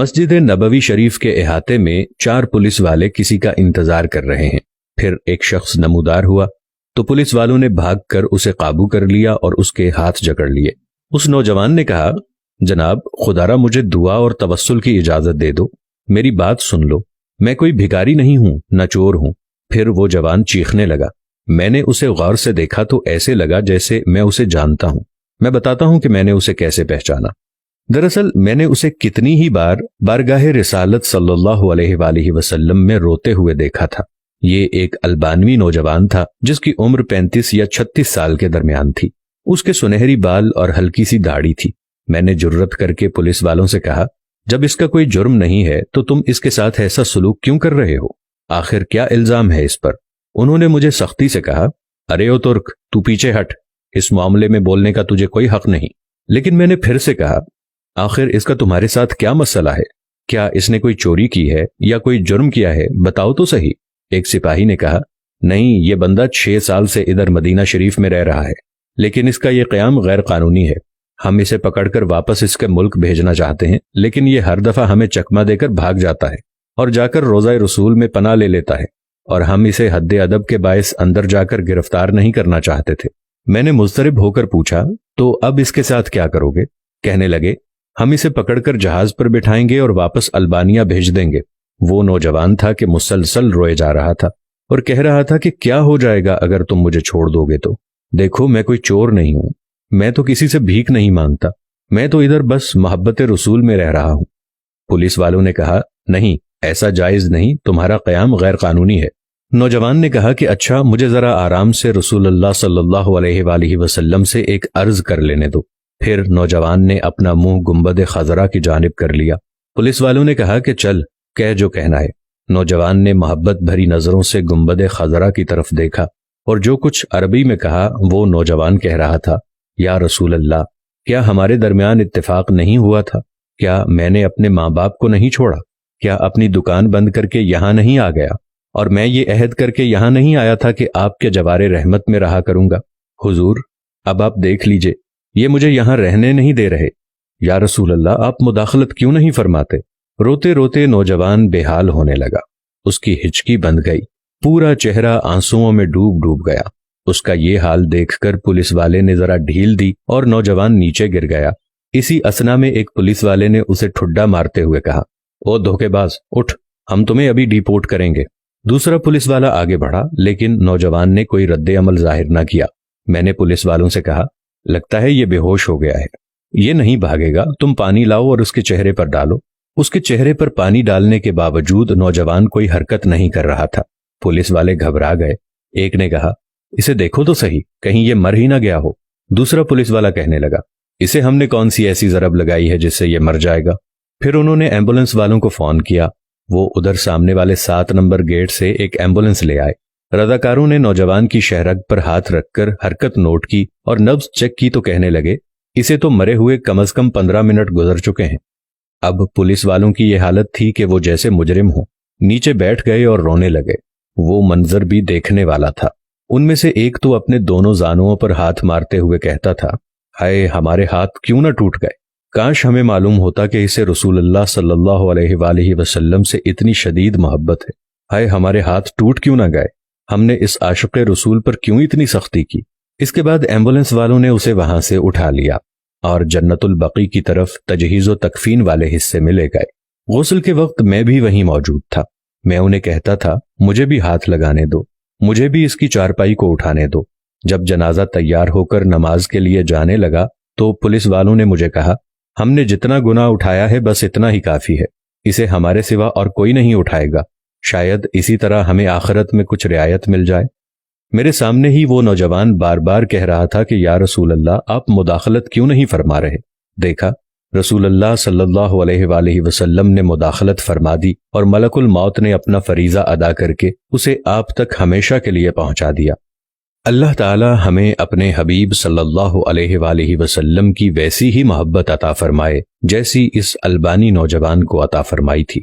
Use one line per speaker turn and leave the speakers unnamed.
مسجد نبوی شریف کے احاطے میں 4 پولیس والے کسی کا انتظار کر رہے ہیں۔ پھر ایک شخص نمودار ہوا تو پولیس والوں نے بھاگ کر اسے قابو کر لیا اور اس کے ہاتھ جکڑ لیے۔ اس نوجوان نے کہا، جناب خدا را مجھے دعا اور توسل کی اجازت دے دو، میری بات سن لو، میں کوئی بھکاری نہیں ہوں، نہ چور ہوں۔ پھر وہ جوان چیخنے لگا۔ میں نے اسے غور سے دیکھا تو ایسے لگا جیسے میں اسے جانتا ہوں۔ میں بتاتا ہوں کہ میں نے اسے کیسے پہچانا۔ دراصل میں نے اسے کتنی ہی بار بارگاہ رسالت صلی اللہ علیہ وآلہ وسلم میں روتے ہوئے دیکھا تھا۔ یہ ایک البانوی نوجوان تھا جس کی عمر 35 یا 36 سال کے درمیان تھی۔ اس کے سنہری بال اور ہلکی سی داڑھی تھی۔ میں نے جرأت کر کے پولیس والوں سے کہا، جب اس کا کوئی جرم نہیں ہے تو تم اس کے ساتھ ایسا سلوک کیوں کر رہے ہو؟ آخر کیا الزام ہے اس پر؟ انہوں نے مجھے سختی سے کہا، ارے او ترک، تو پیچھے ہٹ، اس معاملے میں بولنے کا تجھے کوئی حق نہیں۔ لیکن میں نے پھر سے کہا، آخر اس کا تمہارے ساتھ کیا مسئلہ ہے؟ کیا اس نے کوئی چوری کی ہے یا کوئی جرم کیا ہے؟ بتاؤ تو صحیح۔ ایک سپاہی نے کہا، نہیں، یہ بندہ 6 سال سے ادھر مدینہ شریف میں رہ رہا ہے، لیکن اس کا یہ قیام غیر قانونی ہے۔ ہم اسے پکڑ کر واپس اس کے ملک بھیجنا چاہتے ہیں، لیکن یہ ہر دفعہ ہمیں چکمہ دے کر بھاگ جاتا ہے اور جا کر روضہ رسول میں پناہ لے لیتا ہے، اور ہم اسے حد ادب کے باعث اندر جا کر گرفتار نہیں کرنا چاہتے تھے۔ میں نے مضطرب ہو کر پوچھا، تو اب اس کے ساتھ کیا کرو گے؟ کہنے لگے، ہم اسے پکڑ کر جہاز پر بٹھائیں گے اور واپس البانیہ بھیج دیں گے۔ وہ نوجوان تھا کہ مسلسل روئے جا رہا تھا اور کہہ رہا تھا کہ کیا ہو جائے گا اگر تم مجھے چھوڑ دو گے تو؟ دیکھو، میں کوئی چور نہیں ہوں، میں تو کسی سے بھیک نہیں مانگتا، میں تو ادھر بس محبت رسول میں رہ رہا ہوں۔ پولیس والوں نے کہا، نہیں، ایسا جائز نہیں، تمہارا قیام غیر قانونی ہے۔ نوجوان نے کہا کہ اچھا، مجھے ذرا آرام سے رسول اللہ صلی اللہ علیہ وآلہ وسلم سے ایک عرض کر لینے دو۔ پھر نوجوان نے اپنا منہ گنبد خضرا کی جانب کر لیا۔ پولیس والوں نے کہا کہ چل، کہہ جو کہنا ہے۔ نوجوان نے محبت بھری نظروں سے گنبد خضرا کی طرف دیکھا اور جو کچھ عربی میں کہا وہ نوجوان کہہ رہا تھا، یا رسول اللہ، کیا ہمارے درمیان اتفاق نہیں ہوا تھا؟ کیا میں نے اپنے ماں باپ کو نہیں چھوڑا؟ کیا اپنی دکان بند کر کے یہاں نہیں آ گیا؟ اور میں یہ عہد کر کے یہاں نہیں آیا تھا کہ آپ کے جوار رحمت میں رہا کروں گا؟ حضور، اب آپ دیکھ لیجئے، یہ مجھے یہاں رہنے نہیں دے رہے۔ یا رسول اللہ، آپ مداخلت کیوں نہیں فرماتے؟ روتے روتے نوجوان بے حال ہونے لگا۔ اس کی ہچکی بند گئی، پورا چہرہ آنسوؤں میں ڈوب گیا۔ اس کا یہ حال دیکھ کر پولیس والے نے ذرا ڈھیل دی اور نوجوان نیچے گر گیا۔ اسی اثنا میں ایک پولیس والے نے اسے ٹھڈا مارتے ہوئے کہا، او دھوکے باز، اٹھ، ہم تمہیں ابھی ڈیپورٹ کریں گے۔ دوسرا پولیس والا آگے بڑھا، لیکن نوجوان نے کوئی رد عمل ظاہر نہ کیا۔ میں نے پولیس والوں سے کہا، لگتا ہے یہ بے ہوش ہو گیا ہے، یہ نہیں بھاگے گا، تم پانی لاؤ اور اس کے چہرے پر ڈالو۔ اس کے چہرے پر پانی ڈالنے کے باوجود نوجوان کوئی حرکت نہیں کر رہا تھا۔ پولیس والے گھبرا گئے۔ ایک نے کہا، اسے دیکھو تو صحیح، کہیں یہ مر ہی نہ گیا ہو۔ دوسرا پولیس والا کہنے لگا، اسے ہم نے کون سی ایسی ضرب لگائی ہے جس سے یہ مر جائے گا؟ پھر انہوں نے ایمبولنس والوں کو فون کیا۔ وہ ادھر سامنے والے 7 نمبر گیٹ سے ایک ایمبولنس لے آئے۔ رضاکاروں نے نوجوان کی شہرگ پر ہاتھ رکھ کر حرکت نوٹ کی اور نبض چیک کی تو کہنے لگے، اسے تو مرے ہوئے کم از کم 15 منٹ گزر چکے ہیں۔ اب پولیس والوں کی یہ حالت تھی کہ وہ جیسے مجرم ہوں، نیچے بیٹھ گئے اور رونے لگے۔ وہ منظر بھی دیکھنے والا تھا۔ ان میں سے ایک تو اپنے دونوں زانوؤں پر ہاتھ مارتے ہوئے کہتا تھا، ہائے، ہمارے ہاتھ کیوں نہ ٹوٹ گئے، کاش ہمیں معلوم ہوتا کہ اسے رسول اللہ صلی اللہ علیہ وآلہ وسلم سے اتنی شدید محبت ہے۔ ہائے، ہمارے ہاتھ ٹوٹ کیوں نہ گئے، ہم نے اس عاشق رسول پر کیوں اتنی سختی کی۔ اس کے بعد ایمبولنس والوں نے اسے وہاں سے اٹھا لیا اور جنت البقیع کی طرف تجہیز و تکفین والے حصے میں لے گئے۔ غسل کے وقت میں بھی وہیں موجود تھا۔ میں انہیں کہتا تھا، مجھے بھی ہاتھ لگانے دو، مجھے بھی اس کی چارپائی کو اٹھانے دو۔ جب جنازہ تیار ہو کر نماز کے لیے جانے لگا تو پولیس والوں نے مجھے کہا، ہم نے جتنا گناہ اٹھایا ہے بس اتنا ہی کافی ہے، اسے ہمارے سوا اور کوئی نہیں اٹھائے گا، شاید اسی طرح ہمیں آخرت میں کچھ رعایت مل جائے۔ میرے سامنے ہی وہ نوجوان بار بار کہہ رہا تھا کہ یا رسول اللہ، آپ مداخلت کیوں نہیں فرما رہے؟ دیکھا، رسول اللہ صلی اللہ علیہ وآلہ وسلم نے مداخلت فرما دی اور ملک الموت نے اپنا فریضہ ادا کر کے اسے آپ تک ہمیشہ کے لیے پہنچا دیا۔ اللہ تعالی ہمیں اپنے حبیب صلی اللہ علیہ وآلہ وسلم کی ویسی ہی محبت عطا فرمائے جیسی اس البانی نوجوان کو عطا فرمائی تھی۔